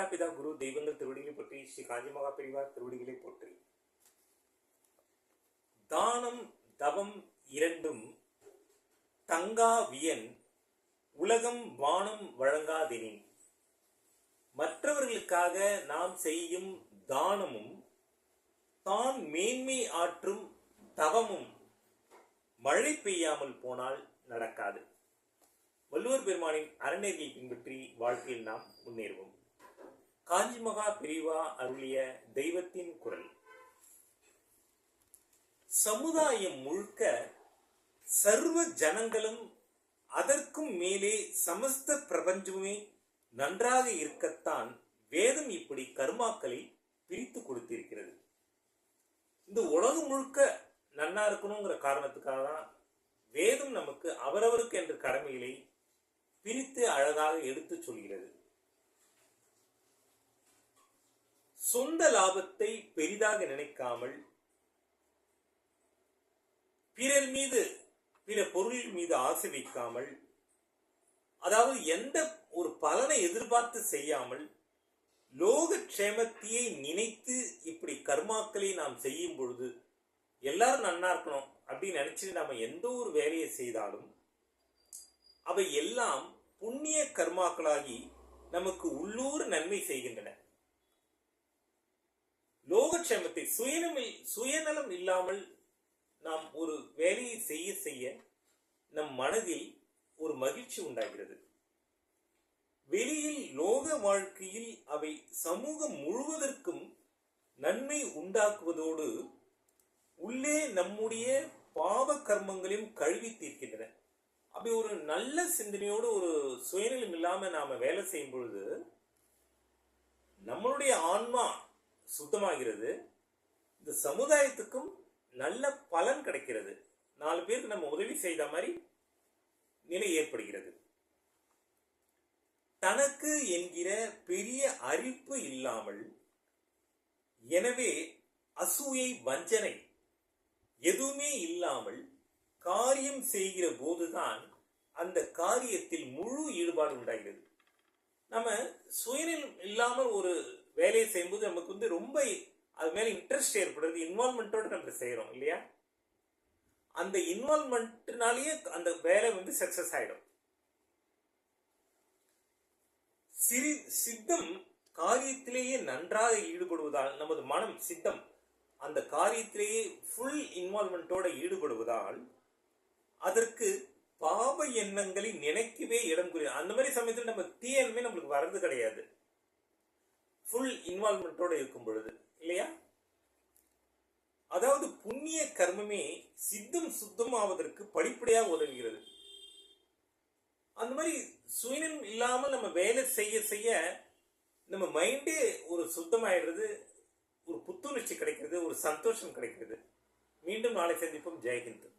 மாதா பிதா குரு தெய்வங்கள் திருவடிகளை போற்றி. ஸ்ரீ காஞ்சி மகா பெரிவார் திருவடிகளை போற்றி. தானம் தவம் இரண்டும் தங்காவியன் உலகம் வானம் வழங்காதெனின். மற்றவர்களுக்காக நாம் செய்யும் தானமும் தான் மேன்மை ஆற்றும் தவமும் மழை பெய்யாமல் போனால் நடக்காது. வள்ளுவர் பெருமானின் அறநெறியை பின்பற்றி வாழ்க்கையில் நாம் முன்னேறுவோம். காஞ்சி மகா பெரிவா அருளிய தெய்வத்தின் குரல். சமுதாயம் முழுக்க சர்வ ஜனங்களும் அதற்கும் மேலே சமஸ்த பிரபஞ்சமே நன்றாக இருக்கத்தான் வேதம் இப்படி கர்மாக்களை பிரித்து கொடுத்திருக்கிறது. இந்த உலகம் முழுக்க நன்னா இருக்கணுங்கிற காரணத்துக்காக தான் வேதம் நமக்கு அவரவருக்கு என்ற கடமைகளை பிரித்து அழகாக எடுத்து சொல்கிறது. சொந்த லாபத்தை பெரிதாக நினைக்காமல் பிறர் மீது பிற பொருள் மீது ஆசை வைக்காமல், அதாவது எந்த ஒரு பலனை எதிர்பார்த்து செய்யாமல் லோக க்ஷேமத்தையே நினைத்து இப்படி கர்மாக்களை நாம் செய்யும் பொழுது எல்லாரும் நன்னா இருக்கணும் அப்படின்னு நினைச்சிட்டு நாம எந்த ஒரு வேலையை செய்தாலும் அவை எல்லாம் புண்ணிய கர்மாக்களாகி நமக்கு உள்ளூர் நன்மை செய்கின்றன. லோகக்ஷேமத்தை சுயநலம் இல்லாமல் நாம் ஒரு வேலையை செய்ய செய்ய நம் மனதில் ஒரு மகிழ்ச்சி உண்டாகிறது. வெளியில் லோக வாழ்க்கையில் அவை சமூகம் முழுவதற்கும் நன்மை உண்டாக்குவதோடு உள்ளே நம்முடைய பாவ கர்மங்களையும் கழுவி தீர்க்கின்றன. அப்படி ஒரு நல்ல சிந்தனையோடு ஒரு சுயநலம் இல்லாம நாம வேலை செய்யும் பொழுது நம்மளுடைய ஆன்மா சுத்தமாகிறது, இந்த சமுதாயத்துக்கும் நல்ல பலன் கிடைக்கிறது, 4 பேருக்கு நம்ம உதவி செய்த மாதிரி நிலை ஏற்படுகிறது. தனக்கு என்கிற பெரிய அரிப்பு இல்லாமல், எனவே அசூயை வஞ்சனை எதுவுமே இல்லாமல் காரியம் செய்கிற போதுதான் அந்த காரியத்தில் முழு ஈடுபாடு உண்டாகிறது. நம்ம சுயநலம் இல்லாமல் ஒரு வேலையை செய்யும்போது நமக்கு ரொம்ப அது மேல இன்ட்ரெஸ்ட் ஏற்படுறது, இன்வால்மெண்டோட நம்ம செய்யறோம் இல்லையா? அந்த இன்வால்மெண்ட்னாலேயே அந்த வேலை சக்சஸ் ஆயிடும். சித்தம் காரியத்திலேயே நன்றாக ஈடுபடுவதால் நமது மனம் சித்தம் அந்த காரியத்திலேயே ஃபுல் இன்வால்மெண்டோட ஈடுபடுவதால் அதற்கு பாவ எண்ணங்களை நினைக்கவே இடம் குறியாது. அந்த மாதிரி சமயத்தில் நம்ம தீயமே நம்மளுக்கு வர்றது கிடையாது, ஃபுல் இன்வால்மெண்டோட இருக்கும் பொழுது இல்லையா? அதாவது புண்ணிய கர்மமே சித்தம் சுத்தமாவதற்கு படிப்படியாக உதவுகிறது. அந்த மாதிரி சுயநலம் இல்லாமல் நம்ம வேலை செய்ய செய்ய நம்ம மைண்டே ஒரு சுத்தமாயிடுறது, ஒரு புத்துணர்ச்சி கிடைக்கிறது, ஒரு சந்தோஷம் கிடைக்கிறது. மீண்டும் நாளை சந்திப்போம். ஜெய்ஹிந்த்.